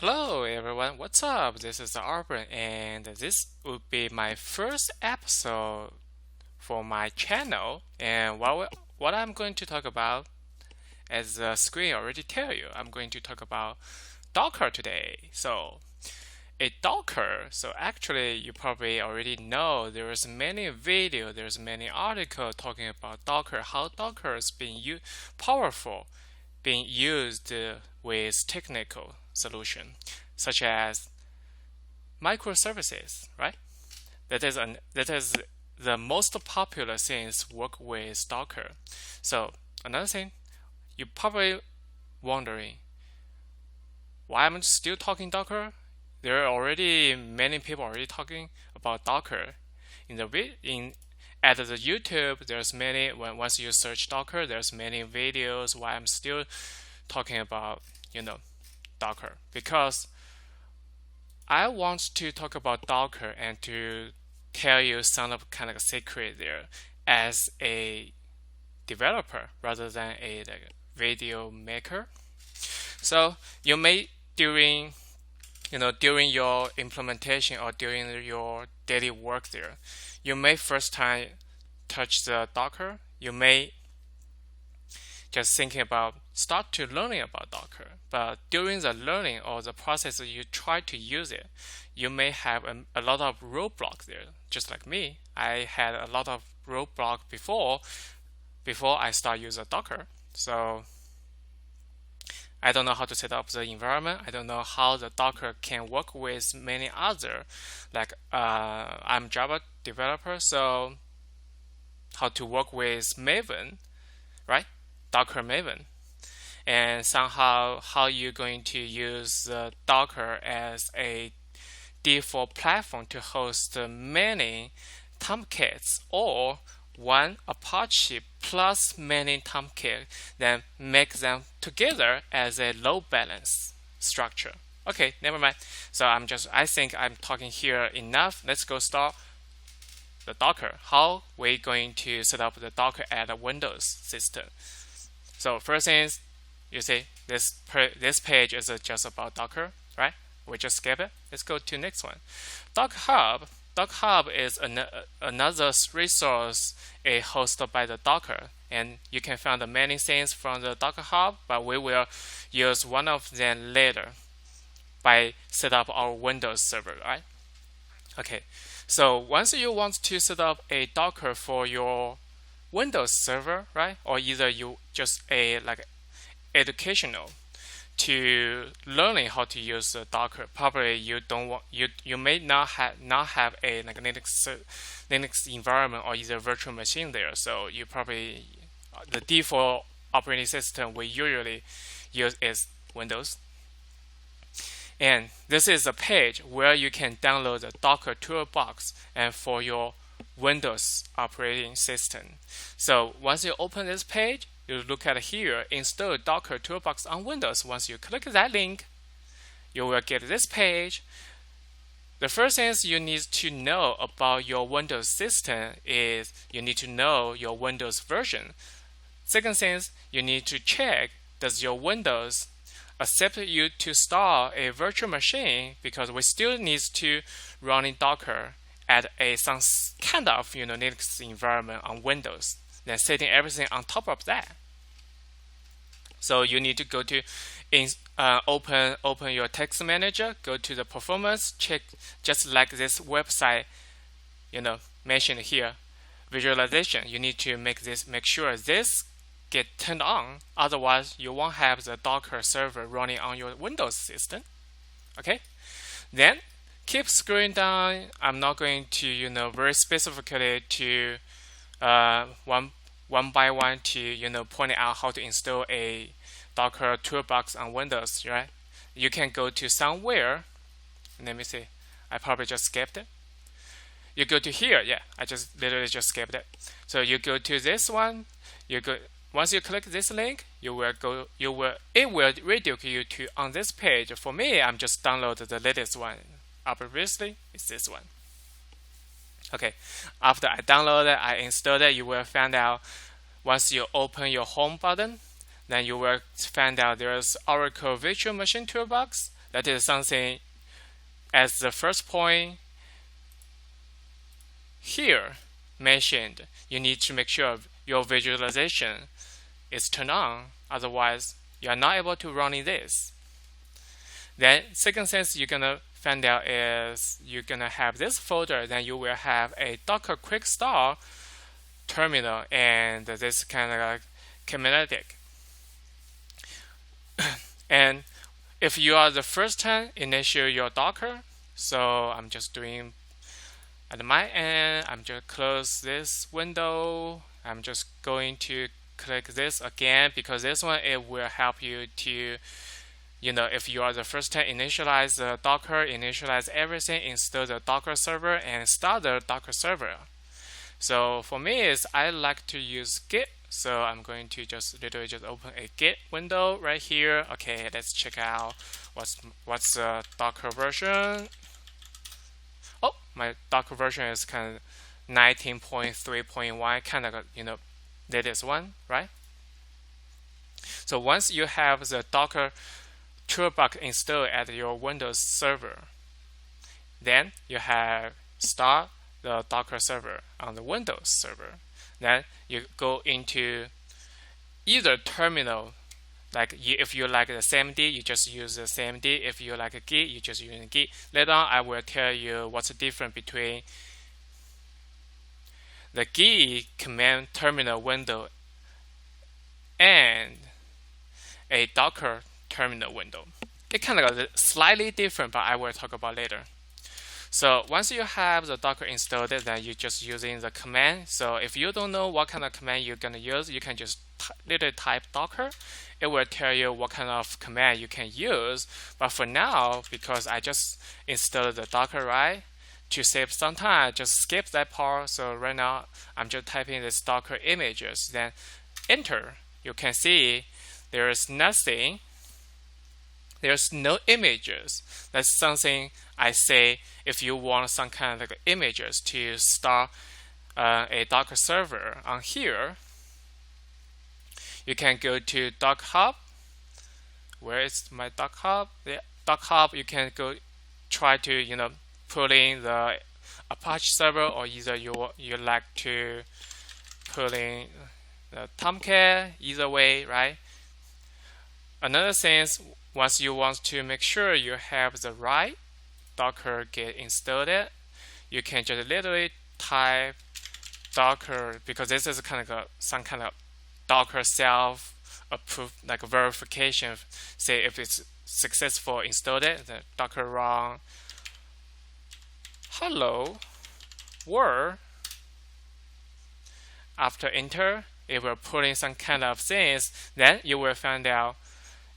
Hello everyone, what's up? This is Auburn, and this would be my first episode for my channel. And what I'm going to talk about, as the screen already tell you, I'm going to talk about Docker today. A Docker. So actually, you probably already know there's many video, there's many article talking about Docker, how Docker is being powerful, being used with technical solution, such as microservices, right? That is the most popular things work with Docker. So another thing, you're probably wondering why I'm still talking Docker. There are already many people already talking about Docker. In the in at the YouTube, there's many. Once you search Docker, there's many videos. Why I'm still talking about Docker, because I want to talk about Docker and to tell you some of kind of secret there as a developer rather than a like, video maker. So you may during your implementation or during your daily work there, you may first time touch the Docker. You may just thinking about start to learning about Docker. But during the learning or the process that you try to use it, you may have a lot of roadblocks there. Just like me, I had a lot of roadblock before I start using Docker. So I don't know how to set up the environment. I don't know how the Docker can work with many other, like I'm Java developer, so how to work with Maven, right? Docker Maven, and somehow how you're going to use Docker as a default platform to host many Tomcats or one Apache plus many Tomcat, then make them together as a load balance structure. Okay, never mind. So I think I'm talking here enough. Let's go start the Docker. How we going to set up the Docker at a Windows system. So first thing is, you see this page is just about Docker, right? We just skip it. Let's go to next one. Docker Hub. Docker Hub is another resource hosted by the Docker, and you can find many things from the Docker Hub, but we will use one of them later by set up our Windows server, right? Okay, so once you want to set up a Docker for your Windows server, right? Or either you just a like educational to learning how to use Docker. Probably you don't want you may not have a like Linux environment or either virtual machine there. So you probably the default operating system we usually use is Windows. And this is a page where you can download the Docker Toolbox and for your Windows operating system. So once you open this page, you look at here, install Docker Toolbox on Windows. Once you click that link, you will get this page. The first thing you need to know about your Windows system is you need to know your Windows version. Second thing is you need to check does your Windows accept you to start a virtual machine, because we still need to run in Docker at some kind of Linux environment on Windows, then setting everything on top of that. So you need to go to open your text manager, go to the performance, check just like this website mentioned here, visualization. You need to make sure this get turned on, otherwise you won't have the Docker server running on your Windows system. Okay, then keep scrolling down. I'm not going to very specifically to one by one to point out how to install a Docker Toolbox on Windows, right? You can go to somewhere. Let me see. I probably just skipped it. You go to here. Yeah, I just literally just skipped it. So you go to this one. You go. Once you click this link, it will redirect you to on this page. For me, I'm just downloaded the latest one. Previously, it's this one. Okay, after I download it, I installed it. You will find out once you open your home button, then you will find out there's Oracle Virtual Machine Toolbox. That is something as the first point here mentioned. You need to make sure your visualization is turned on. Otherwise, you are not able to run in this. Then second thing you're gonna find out is you're gonna have this folder. Then you will have a Docker Quick Start terminal and this kind of kinetic. And if you are the first time initiate your Docker, so I'm just doing at my end, I'm just close this window. I'm just going to click this again because this one, it will help you to, if you are the first time initialize the Docker, initialize everything, install the Docker server and start the Docker server. So for me is I like to use Git. So I'm going to just literally just open a Git window right here. Okay, let's check out what's the Docker version. Oh, my Docker version is kind of 19.3.1, kind of latest one, right? So once you have the Docker Toolbox installed at your Windows server, then you have start the Docker server on the Windows server. Then you go into either terminal, like if you like the CMD, you just use the CMD. If you like a Git, you just use a Git. Later on, I will tell you what's the difference between the Git command terminal window and a Docker terminal window. It kind of slightly different, but I will talk about later. So once you have the Docker installed, then you're just using the command. So if you don't know what kind of command you're going to use, you can just literally type Docker. It will tell you what kind of command you can use. But for now, because I just installed the Docker, right, to save some time, just skip that part. So right now, I'm just typing this Docker images. Then enter. You can see there is nothing. There's no images. That's something I say if you want some kind of images to start a Docker server on here. You can go to Docker Hub. Where is my Docker Hub? Yeah, Docker Hub. You can go try to pull in the Apache server, or either you like to pull in the Tomcat. Either way, right? Another thing is, once you want to make sure you have the right Docker Git installed, you can just literally type Docker, because this is kind of some kind of Docker self-approved like verification. Say if it's successful installed, the Docker run hello world. After enter, it will put in some kind of things. Then you will find out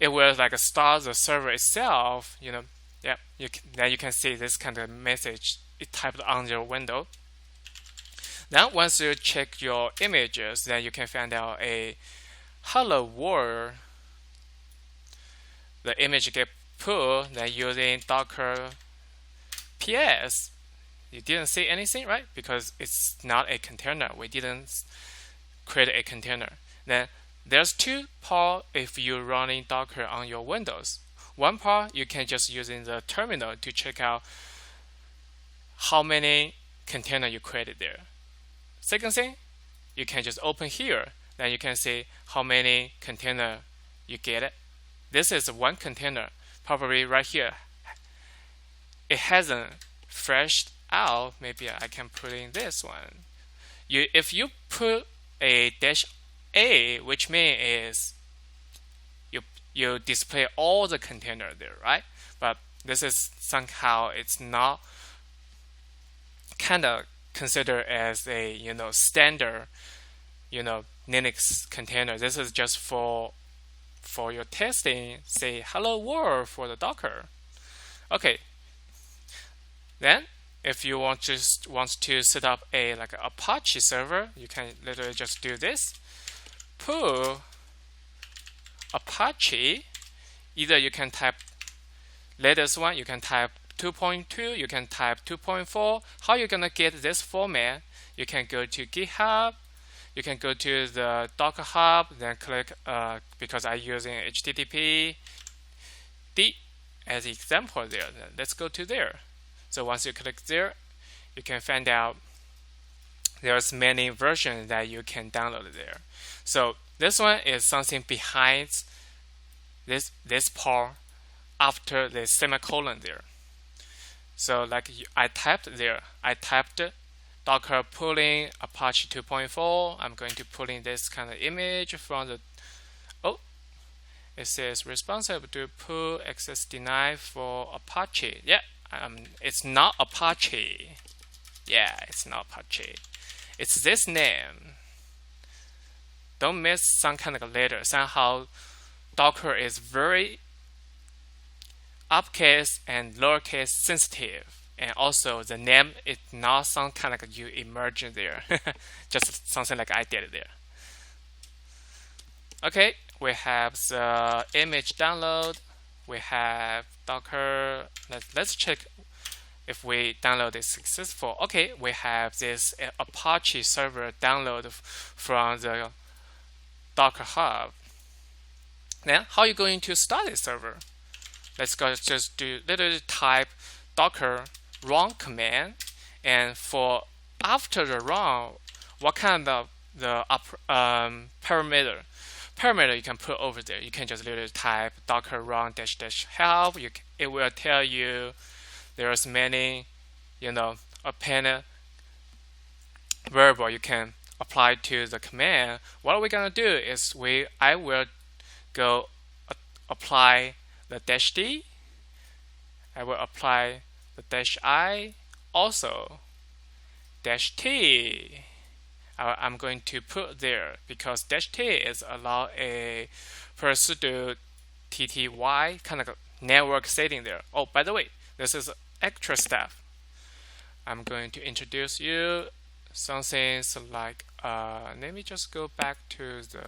it will like start the server itself. Yeah, then you can see this kind of message it typed on your window. Then once you check your images, then you can find out a hello world. The image get pulled, then using Docker PS. You didn't see anything, right? Because it's not a container. We didn't create a container. Then there's two parts if you're running Docker on your Windows. One part, you can just using the terminal to check out how many containers you created there. Second thing, you can just open here. Then you can see how many containers you get. This is one container, probably right here. It hasn't flashed out. Maybe I can put in this one. If you put a -A, which means you display all the container there, right? But this is somehow it's not kind of considered as a standard Linux container. This is just for your testing. Say hello world for the Docker. Okay. Then if you want to set up a like an Apache server, you can literally just do this. Pull Apache. Either you can type latest one, you can type 2.2, you can type 2.4. How you're gonna get this format? You can go to GitHub, you can go to the Docker Hub, then click because I'm using HTTP D, as example there. Let's go to there. So once you click there, you can find out there's many versions that you can download there. So this one is something behind this part after the semicolon there. So like I typed Docker pulling Apache 2.4. I'm going to pull in this kind of image from the, it says responsible to pull access denied for Apache. Yeah, it's not Apache. Yeah, it's not Apache. It's this name. Don't miss some kind of letter. Somehow Docker is very uppercase and lowercase sensitive, and also the name is not some kind of you emergent there. Just something like I did there. Okay, we have the image download. We have Docker. Let's check if we download is successful. Okay, we have this Apache server download from the Docker Hub. Then how are you going to start this server? Let's go just do literally type Docker run command, and for after the run, what kind of the parameter you can put over there? You can just literally type Docker run --help. It will tell you there's many, append variable you can apply to the command. What we're gonna do is I will go apply the -d. I will apply the -i, also -t. I'm going to put there because -t is allow a person to TTY kind of network setting there. Oh, by the way, this is extra step. I'm going to introduce you something so like let me just go back to the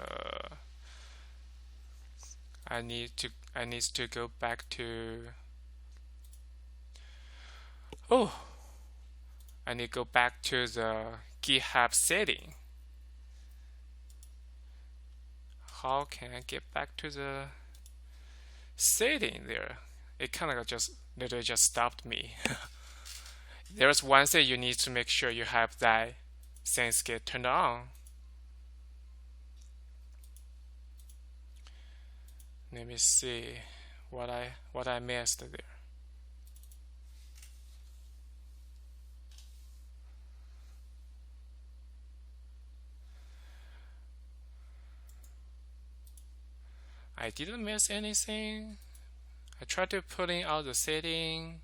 I need to go back to I need to go back to the GitHub setting. How can I get back to the setting there? It kind of just literally just stopped me. There's one thing you need to make sure you have that things get turned on. Let me see what I missed there. I didn't miss anything. I tried to put in all the setting,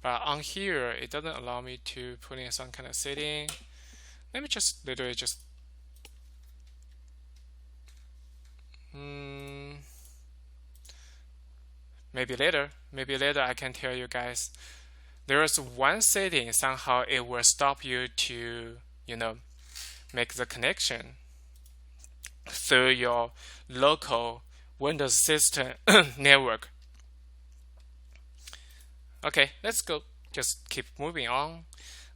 but on here it doesn't allow me to put in some kind of setting. Let me just literally just maybe later I can tell you guys. There is one setting somehow it will stop you to make the connection through your local Windows system network. Okay, let's go. Just keep moving on.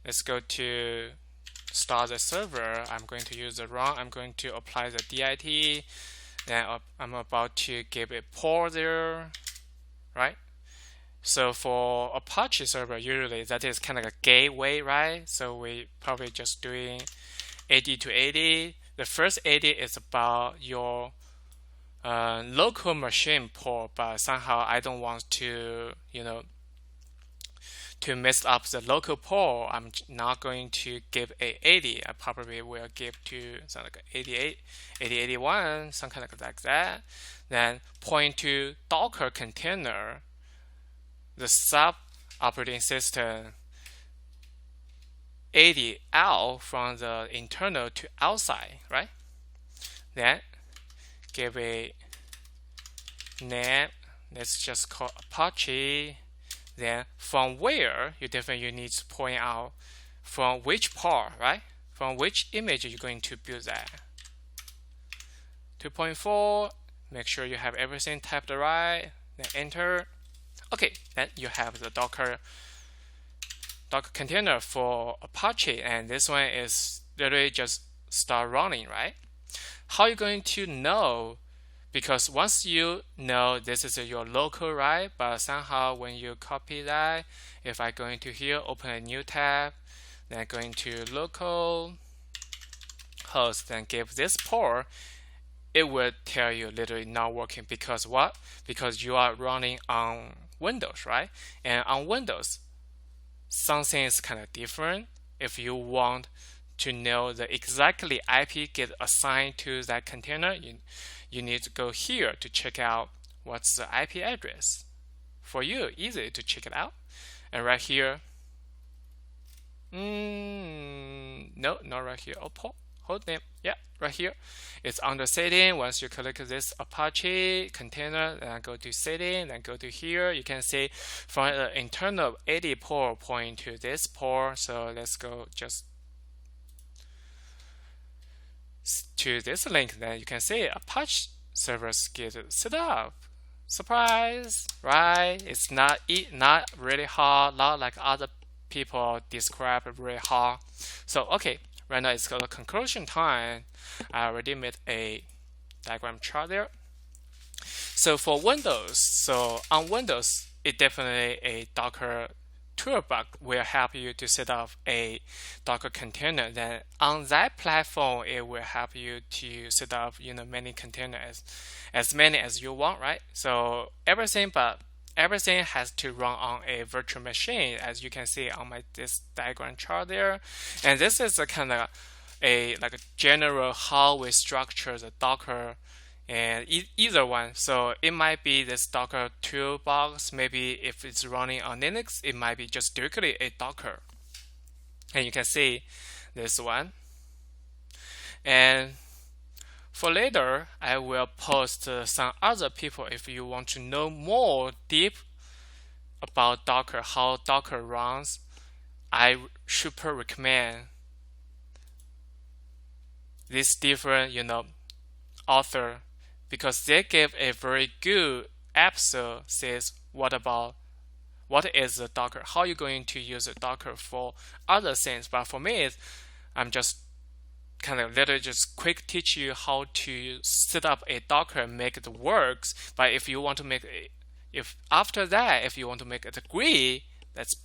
Let's go to start the server. I'm going to use the run. I'm going to apply the DIT. Then I'm about to give a port there, right? So for Apache server, usually that is kind of a gateway, right? So we probably just doing 80 to 80. The first 80 is about your local machine port, but somehow I don't want to, to mess up the local port. I'm not going to give a 80. I probably will give to something like 88, 80, 81, some kind of like that. Then point to Docker container, the sub operating system 80 out from the internal to outside, right? Then give a name. Let's just call Apache. Then from where you definitely need to point out from which part, right? From which image you're going to build that. 2.4. Make sure you have everything typed right. Then enter. Okay, then you have the Docker container for Apache, and this one is literally just start running, right? How are you going to know? because once you know this is your local, right? But somehow when you copy that, if I go into here, open a new tab, then go into local host, then give this port, it will tell you literally not working because what? Because you are running on Windows, right? And on Windows, something is kind of different. If you want to know the exactly IP get assigned to that container, you need to go here to check out what's the IP address. For you, easy to check it out. And right here, no, not right here. Oh, hold name, yeah, right here. It's under setting. Once you click this Apache container, then go to setting, then go to here. You can see from the internal 80 port point to this port. So let's go just to this link. Then you can see Apache servers get set up. Surprise, right? It's not really hard, not like other people describe really hard. So okay, right now it's called conclusion time. I already made a diagram chart there. So for Windows, so on Windows, it definitely a Docker toolbar will help you to set up a Docker container. Then on that platform, it will help you to set up many containers, as many as you want, right? So everything has to run on a virtual machine, as you can see on this diagram chart there. And this is a kind of a general how we structure the Docker and either one. So it might be this Docker toolbox. Maybe if it's running on Linux, it might be just directly a Docker. And you can see this one. And for later, I will post some other people if you want to know more deep about Docker, how Docker runs. I super recommend this different, author, because they gave a very good episode says what is the Docker, how you're going to use the Docker for other things. But for me, I'm just kind of literally just quick teach you how to set up a Docker and make it works. But if you want to make if you want to make it agree, that's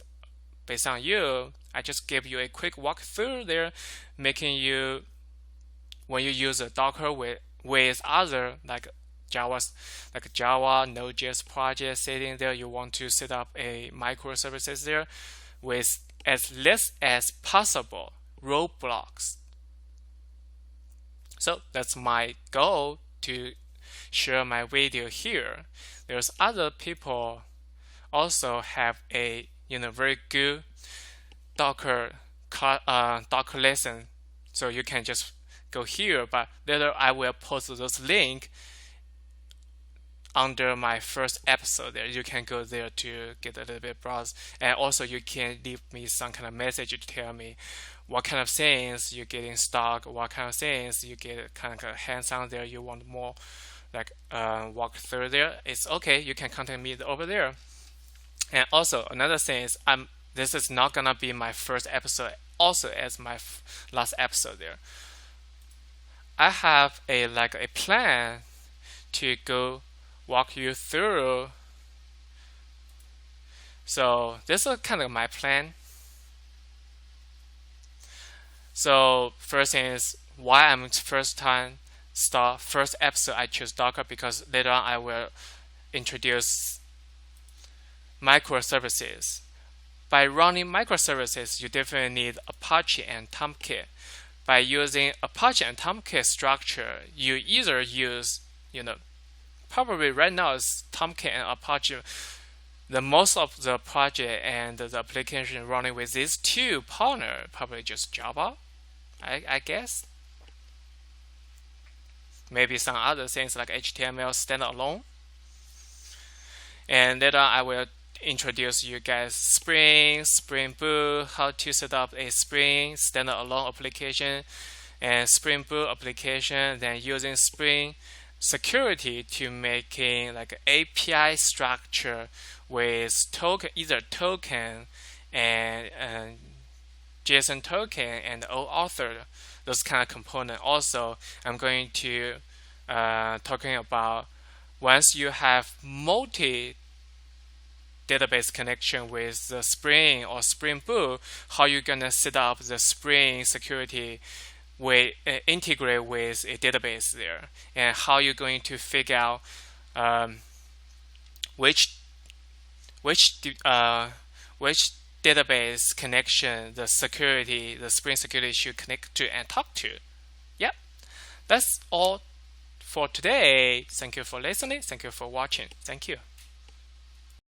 based on you. I just give you a quick walkthrough there, making you, when you use a Docker with other Java, Node.js project sitting there, you want to set up a microservices there with as less as possible roadblocks. So that's my goal to share my video here. There's other people also have a very good Docker lesson, so you can just go here. But later I will post those link under my first episode there. You can go there to get a little bit browse, and also you can leave me some kind of message to tell me what kind of things you get in stock, what kind of things you get kind of hands-on there, you want more walk through there. It's okay, you can contact me over there. And also another thing is this is not gonna be my first episode also as my last episode there. I have a plan to go walk you through. So this is kind of my plan. So first thing is why I'm first episode I choose Docker, because later on I will introduce microservices. By running microservices, you definitely need Apache and Tomcat. By using Apache and Tomcat structure, you either use, probably right now it's Tomcat and Apache. The most of the project and the application running with these two partners, probably just Java, I guess. Maybe some other things like HTML standalone. And later I will introduce you guys Spring Boot, how to set up a Spring standalone application and Spring Boot application, then using Spring security to making API structure with either token and JSON token and OAuth, those kind of component. Also, I'm going to talking about once you have multi database connection with the Spring or Spring Boot, how you're gonna set up the Spring security integrate with a database there, and how you're going to figure out which database connection the Spring security should connect to and talk to. Yep, that's all for today. Thank you for listening. Thank you for watching. Thank you.